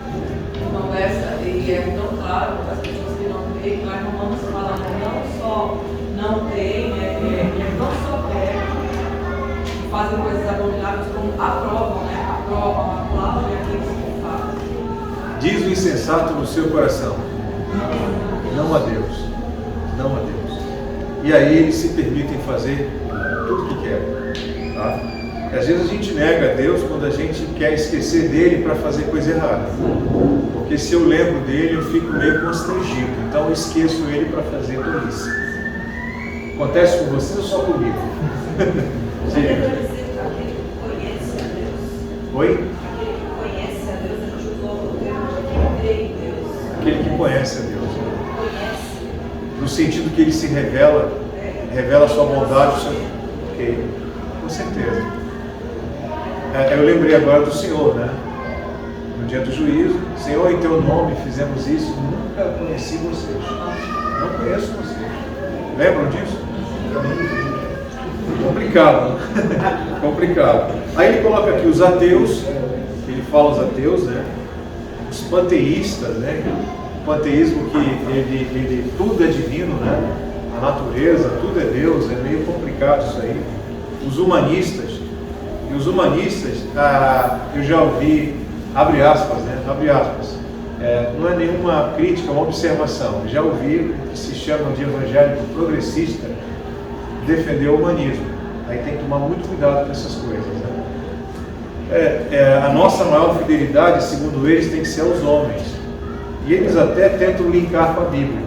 Não, e é tão claro para as pessoas que não creem, que lá em Romanos fala, não só não creem, não só pecam, fazem coisas abomináveis, como aprovam, né? Aprovam, aplaudem aqueles que fazem. Diz o insensato no seu coração: não a Deus, não a Deus. E aí eles se permitem fazer tudo o que querem. Tá? E às vezes a gente nega a Deus quando a gente quer esquecer dele para fazer coisa errada. Porque se eu lembro dele, eu fico meio constrangido. Então eu esqueço ele para fazer tolice. Acontece com vocês ou só comigo? Aquele que conhece a Deus. Oi? Aquele que conhece a Deus, a gente usou o termo de quem crê em Deus. Aquele que conhece a Deus. Conhece. No sentido que ele se revela a sua bondade, o seu... Ok, com certeza. Eu lembrei agora do Senhor, né? No dia do juízo: Senhor, em teu nome fizemos isso, nunca conheci vocês. Não conheço vocês. Lembram disso? Complicado, né? Complicado. Aí ele coloca aqui os ateus, ele fala os ateus, né? Os panteístas, né? O panteísmo que ele tudo é divino, né? A natureza, tudo é Deus, é meio complicado isso aí. Os humanistas, e os humanistas, eu já ouvi, abre aspas, né? Abre aspas. Não é nenhuma crítica, é uma observação. Já ouvi o que se chama de evangélico progressista defender o humanismo. Aí tem que tomar muito cuidado com essas coisas, né? A nossa maior fidelidade, segundo eles, tem que ser aos homens. E eles até tentam linkar com a Bíblia.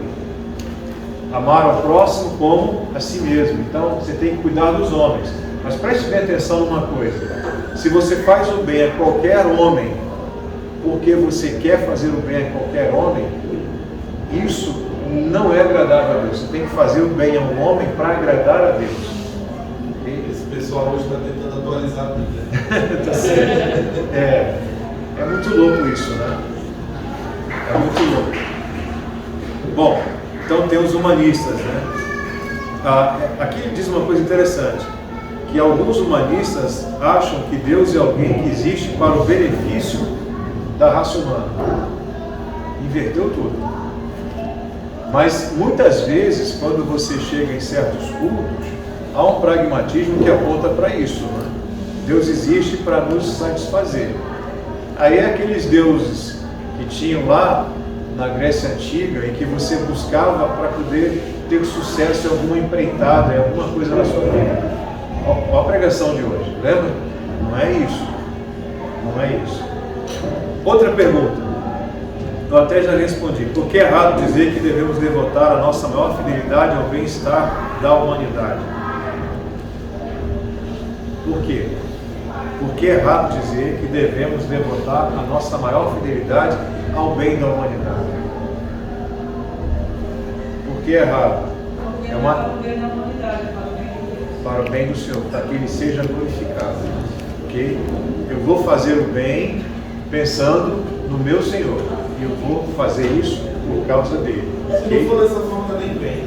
Amar ao próximo como a si mesmo. Então você tem que cuidar dos homens. Mas preste bem atenção numa coisa: Se você faz o bem a qualquer homem, porque você quer fazer o bem a qualquer homem, isso não é agradável a Deus. Você tem que fazer o bem a um homem para agradar a Deus. Esse pessoal hoje está tentando atualizar a Bíblia. Tá certo. É muito louco isso, né? É muito louco. Bom, então tem os humanistas, né? Aqui ele diz uma coisa interessante, que alguns humanistas acham que Deus é alguém que existe para o benefício da raça humana. Inverteu tudo. Mas muitas vezes, quando você chega em certos cultos, há um pragmatismo que aponta para isso, né? Deus existe para nos satisfazer. Aí é aqueles deuses que tinham lá na Grécia Antiga, em que você buscava para poder ter sucesso em alguma empreitada, em alguma coisa na sua vida. Olha a pregação de hoje, lembra? Não é isso. Não é isso. Outra pergunta. Eu até já respondi. Por que é errado dizer que devemos devotar a nossa maior fidelidade ao bem-estar da humanidade? Por quê? Por que é errado dizer que devemos devotar a nossa maior fidelidade ao bem da humanidade? Por que é errado? Porque é para o bem da humanidade, para o bem de Deus. Para o bem do Senhor, para que Ele seja glorificado. Ok? Eu vou fazer o bem pensando no meu Senhor. E eu vou fazer isso por causa dele. Se Okay? não for dessa forma, nem bem.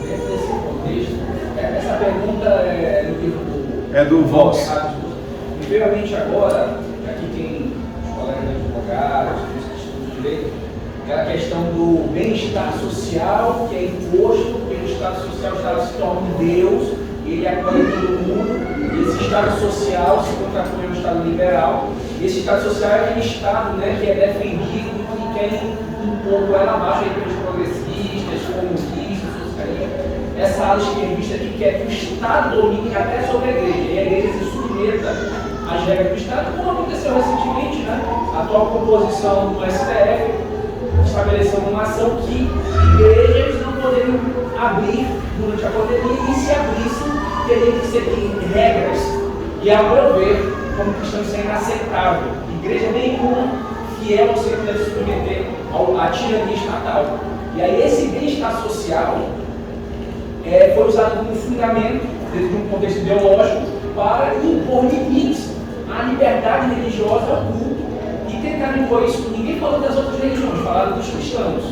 Dentro desse contexto, essa pergunta é do livro do... É do Voss. Me veio à mente agora, aqui tem os colegas advogados, os que estudam direito, aquela questão do bem-estar social que é imposto, porque o estado social está se tornando Deus, ele acolhe todo mundo, e esse estado social se contrapõe ao estado liberal. E esse estado social é aquele estado, né, que é defendido e que quer impor ela abaixo pelos progressistas, comunistas, socialistas. Essa ala extremista que quer que o Estado domine até sobre a igreja, e a igreja se submeta às regras do Estado, como aconteceu recentemente, né? A atual composição do STF estabeleceu uma ação que igrejas não poderiam abrir durante a pandemia, e se abrissem, teriam que seguir regras. E, ao meu ver, como cristão, isso é inaceitável. Igreja nenhuma fiel ao Senhor deve se submeter à tirania estatal. E aí esse bem-estar social foi usado como fundamento, dentro de um contexto ideológico, para impor limites à liberdade religiosa, ao culto, e tentar impor isso. Ninguém falou das outras religiões, falaram dos cristãos,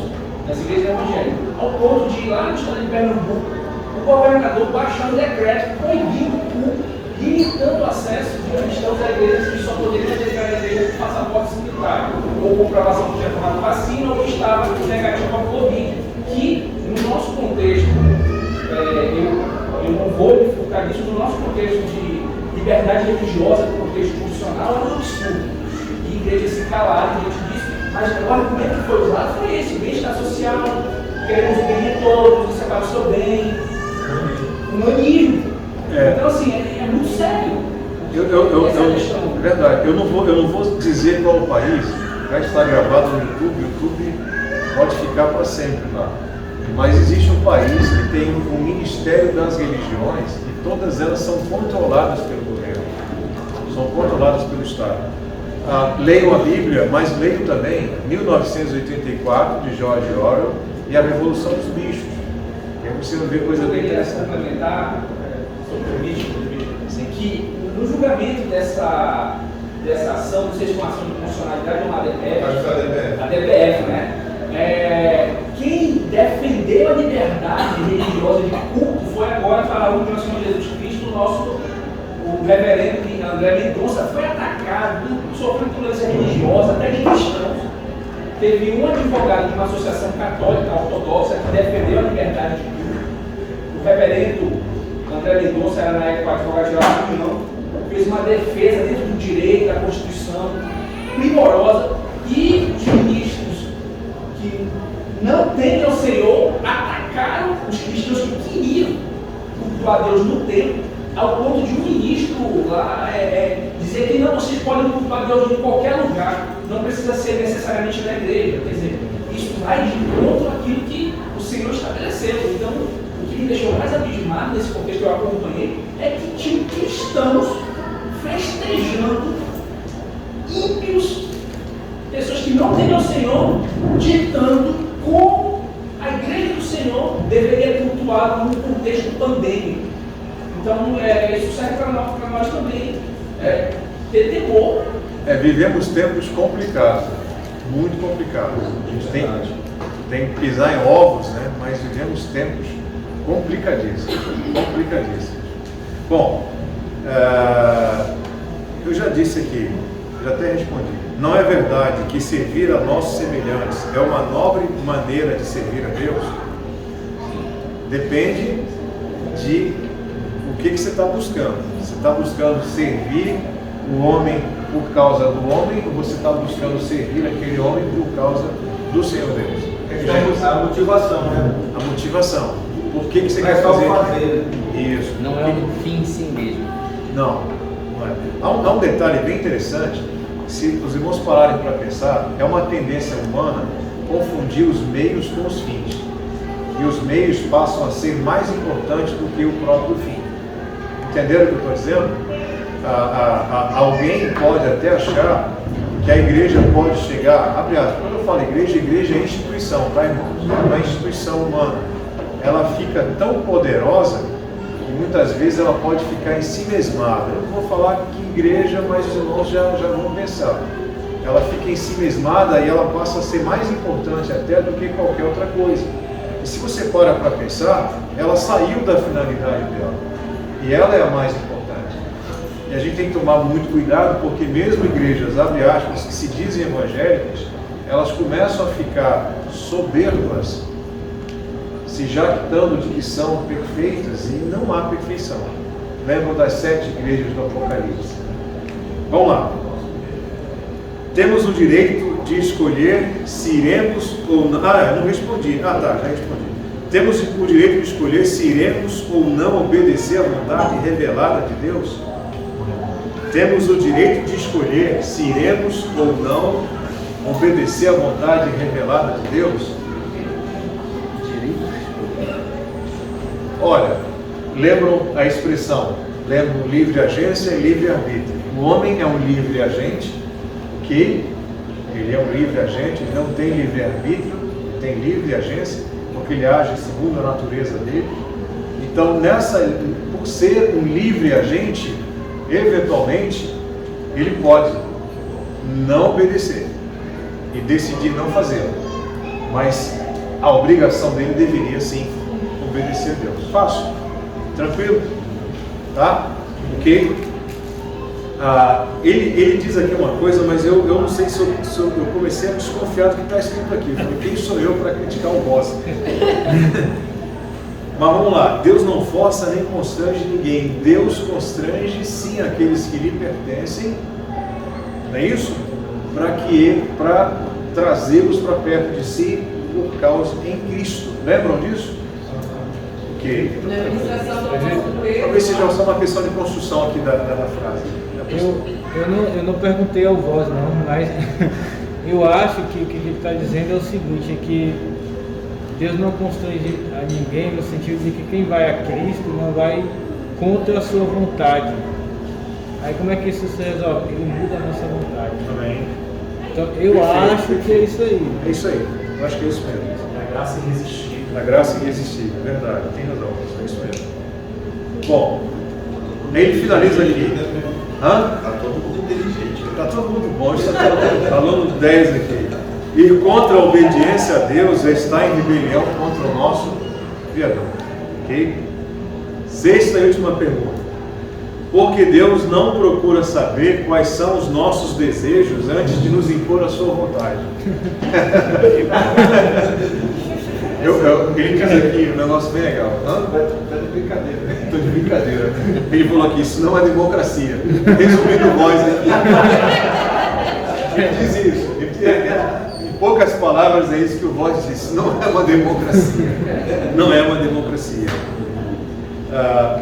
das igrejas evangélicas, ao ponto de ir lá no estado de Pernambuco, o governador baixando decreto proibindo o culto, limitando o acesso de cristãos a igrejas que só poderiam entrar na igreja com passaporte sanitário, ou comprovação que tinha tomado vacina, ou que estava negativo ao Covid, que no nosso contexto, eu não vou me focar nisso, no nosso contexto de liberdade religiosa, no contexto constitucional, é um absurdo. E igrejas se calaram diante disso, mas o argumento que foi usado foi esse: bem-estar social, queremos o bem de todos, você para o seu bem, humanismo. Então, assim, é muito sério. É verdade. Eu não vou dizer qual o país, vai estar gravado no YouTube, o YouTube pode ficar para sempre lá. Mas existe um país que tem um Ministério das Religiões e todas elas são controladas pelo governo, são controladas pelo Estado. Leiam a Bíblia, mas leiam também 1984, de George Orwell, e a Revolução dos Bichos. E aí você vai ver coisa bem interessante. Complementar sobre o bicho, que no julgamento dessa ação, não sei se é uma ação de constitucionalidade ou uma ADPF, a DPF, né? Quem defendeu a liberdade religiosa de culto foi agora, para o nosso Senhor Jesus Cristo, o reverendo André Mendonça foi atacado, sofreu intolerância religiosa, até de cristãos. Teve um advogado de uma associação católica ortodoxa que defendeu a liberdade de culto. O reverendo André Mendonça era na época advogado-geral da União, fez uma defesa dentro do direito, da Constituição, primorosa, e os ministros que não temem ao Senhor atacaram os cristãos que queriam cultuar Deus no templo, ao ponto de um ministro lá dizer que não, vocês podem cultuar Deus em qualquer lugar, não precisa ser necessariamente na igreja. Quer dizer, isso vai de encontro àquilo que o Senhor estabeleceu. Então, o que me deixou mais abismado nesse contexto que eu acompanhei é que tinham cristãos festejando, ímpios, pessoas que não têm o Senhor, ditando como a igreja do Senhor deveria cultuar num contexto pandêmico. Então, isso serve para nós também. Ter temor. Vivemos tempos complicados, muito complicados. A gente tem que pisar em ovos, né? Mas vivemos tempos complicadíssimos. Bom, eu já disse aqui, já até respondi. Não é verdade que servir a nossos semelhantes é uma nobre maneira de servir a Deus? Depende de o que você está buscando. Você está buscando servir o homem por causa do homem, ou você está buscando servir aquele homem por causa do Senhor Deus? A motivação, né? A motivação. Por que você Não quer é só fazer? Isso. Não é um fim em si mesmo. Não é. Há um detalhe bem interessante. Se os irmãos pararem para pensar, é uma tendência humana confundir os meios com os fins. E os meios passam a ser mais importantes do que o próprio fim. Entenderam o que eu estou dizendo? Alguém pode até achar que a igreja pode chegar, abre aspas, quando eu falo igreja é instituição, tá, irmãos? Não é instituição humana. Ela fica tão poderosa que muitas vezes ela pode ficar em si mesmada. Eu não vou falar que igreja, mas os irmãos já vão pensar. Ela fica em si mesmada e ela passa a ser mais importante até do que qualquer outra coisa. E se você para pensar, ela saiu da finalidade dela. E ela é a mais importante. E a gente tem que tomar muito cuidado, porque mesmo igrejas, abre aspas, que se dizem evangélicas, elas começam a ficar soberbas, se jactando de que são perfeitas, e não há perfeição. Lembram das 7 igrejas do Apocalipse? Vamos lá. Temos o direito de escolher se iremos ou não... eu não respondi. Já respondi. Temos o direito de escolher se iremos ou não obedecer à vontade revelada de Deus? Temos o direito de escolher se iremos ou não obedecer à vontade revelada de Deus? Olha, lembram a expressão? Lembram livre agência e livre arbítrio. O homem é um livre agente, ok? Ele é um livre agente, ele não tem livre arbítrio, ele tem livre agência, porque ele age segundo a natureza dele. Então, por ser um livre agente, eventualmente, ele pode não obedecer e decidir não fazê-lo. Mas a obrigação dele deveria, sim, obedecer a Deus. Fácil? Tranquilo? Tá? Ok? Ele diz aqui uma coisa, mas eu não sei se eu comecei a desconfiar do que está escrito aqui. Eu falei, quem sou eu para criticar o boss? Mas vamos lá, Deus não força nem constrange ninguém. Deus constrange sim aqueles que lhe pertencem, não é isso? Para trazê-los para perto de si por causa em Cristo. Lembram disso? Ok. Talvez seja só uma questão de construção aqui da frase. Eu não perguntei ao voz não, mas eu acho que o que ele está dizendo é o seguinte, é que Deus não constrange a ninguém no sentido de que quem vai a Cristo não vai contra a sua vontade. Aí como é que isso se resolve? Ele muda a nossa vontade. Amém. Então eu acho que é isso aí. É isso aí, eu acho que é isso mesmo. A graça irresistível. A graça irresistível, é verdade, tem razão, é isso mesmo. Bom, ele finaliza aqui. Está todo mundo inteligente. Está todo mundo bom, está falando 10 aqui. Ir contra a obediência a Deus é estar em rebelião contra o nosso Criador. Ok? 6ª e última pergunta. Porque Deus não procura saber quais são os nossos desejos antes de nos impor a sua vontade. Ele diz aqui um negócio bem legal. Está de brincadeira. Estou de brincadeira. Ele falou aqui, isso não é democracia. Resumindo voz aqui. Ele diz isso. Em poucas palavras é isso que o voz diz. Não é uma democracia. Não é uma democracia.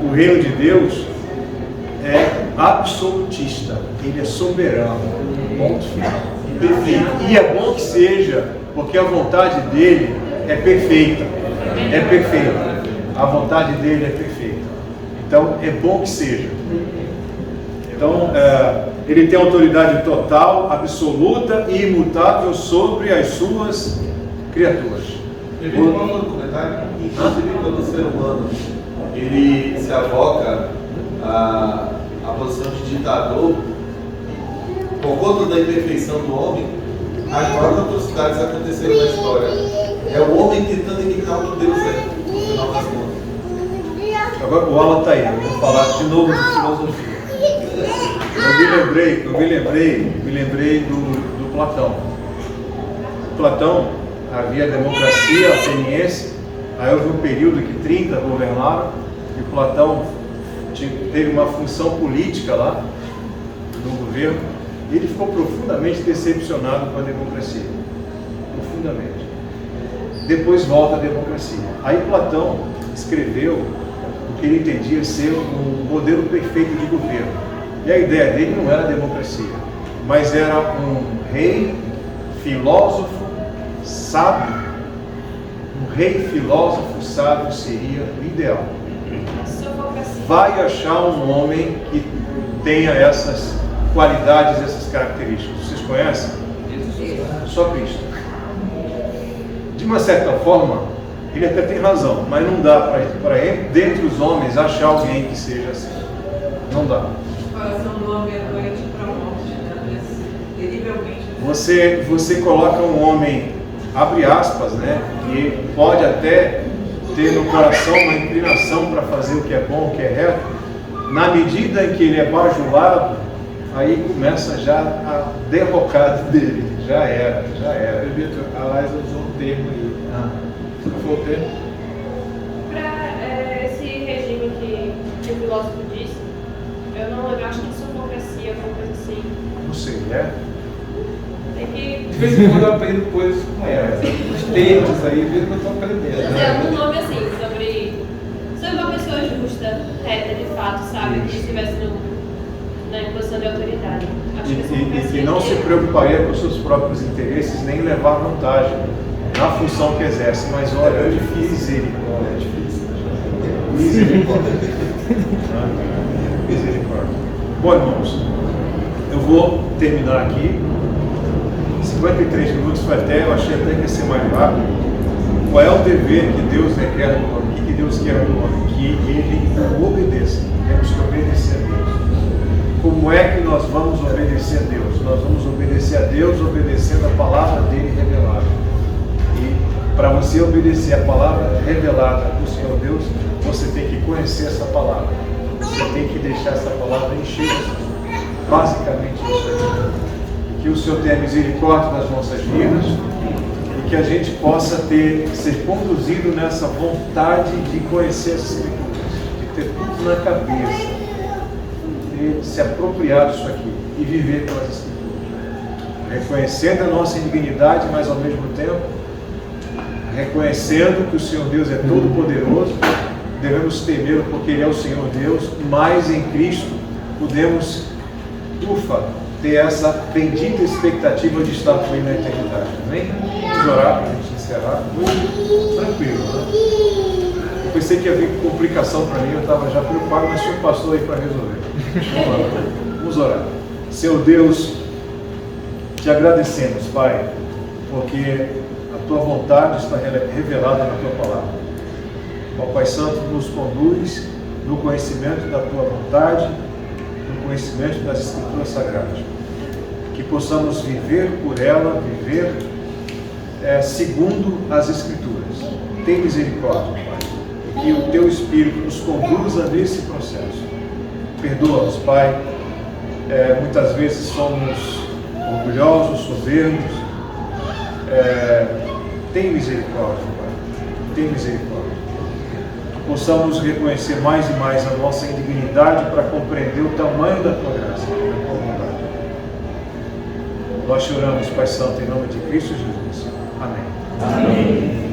O reino de Deus é absolutista. Ele é soberano. Ponto final. Perfeito. E é bom que seja, porque a vontade dele é perfeita. É perfeita. A vontade dele é perfeita. Então, é bom que seja. Então, ele tem autoridade total, absoluta e imutável sobre as suas criaturas. Eu vi um comentário, inclusive quando o ser humano ele se avoca à posição de ditador, por conta da imperfeição do homem, as maiores atrocidades aconteceram na história. É o homem tentando imitar o que Deus é, no final das contas. Agora o Alan está aí, eu vou falar de novo de filosofia. Eu me lembrei do Platão. Platão, havia democracia ateniense, aí houve um período que 30 governaram, e Platão teve uma função política lá, no governo, e ele ficou profundamente decepcionado com a democracia. Profundamente. Depois volta a democracia. Aí Platão escreveu o que ele entendia ser um modelo perfeito de governo. E a ideia dele não era a democracia, mas era um rei filósofo sábio. Um rei filósofo sábio seria o ideal. Vai achar um homem que tenha essas qualidades, essas características. Vocês conhecem? Só Cristo. De uma certa forma, ele até tem razão, mas não dá para ele, dentre os homens, achar alguém que seja assim. Não dá. O coração do homem é doente para a morte, né? Terrivelmente. Você coloca um homem, abre aspas, né? Que pode até ter no coração uma inclinação para fazer o que é bom, o que é reto. Na medida em que ele é bajulado, aí começa já a derrocada dele. Já era. Vitor, a Laís usou um termo aí. Qual foi o termo? Para esse regime que o filósofo disse, eu acho que sofocracia, alguma coisa assim. Não sei, é? Tem que. De vez em quando eu aprendo coisas com ela. Os termos aí, de vez em quando eu estou aprendendo. É um nome assim, sobre uma pessoa justa, reta de fato, sabe? Que estivesse na posição de autoridade. Acho que E não se preocuparia com seus próprios interesses, nem levar vantagem na função que exerce. Mas olha, é difícil. Misericórdia. Bom, irmãos, eu vou terminar aqui. 53 minutos foi até, eu achei até que ia ser mais rápido. Qual é o dever que Deus requer do homem? O que Deus quer do homem? Que ele obedeça. Temos que obedecer a Deus. Como é que nós vamos obedecer a Deus? Nós vamos obedecer a Deus obedecendo a palavra dele revelada. E para você obedecer a palavra revelada do Senhor Deus, você tem que conhecer essa palavra. Você tem que deixar essa palavra encher você. Basicamente isso aí. Que o Senhor tenha misericórdia das nossas vidas e que a gente possa ser conduzido nessa vontade de conhecer as Escrituras, de ter tudo na cabeça, de se apropriar disso aqui e viver pelas Escrituras, reconhecendo a nossa indignidade, mas ao mesmo tempo reconhecendo que o Senhor Deus é todo poderoso, devemos temê-lo porque Ele é o Senhor Deus, mas em Cristo podemos, ter essa bendita expectativa de estar com Ele na eternidade. Amém? Vamos orar para a gente encerrar. Muito tranquilo, né? Eu pensei que ia vir complicação para mim, eu estava já preocupado, mas o Senhor passou aí para resolver. Vamos orar. Senhor Deus, te agradecemos, Pai, porque a Tua vontade está revelada na Tua palavra. Ó Pai Santo, nos conduz no conhecimento da Tua vontade, no conhecimento das Escrituras Sagradas. Que possamos viver por ela, viver segundo as Escrituras. Tem misericórdia, Pai. Que o Teu Espírito nos conduza nesse processo. Perdoa-nos, Pai. Muitas vezes somos orgulhosos, soberbos. Tem misericórdia, Pai. Tem misericórdia. Possamos reconhecer mais e mais a nossa indignidade para compreender o tamanho da Tua graça, da Tua bondade. Nós choramos, Pai Santo, em nome de Cristo Jesus. Amém. Amém.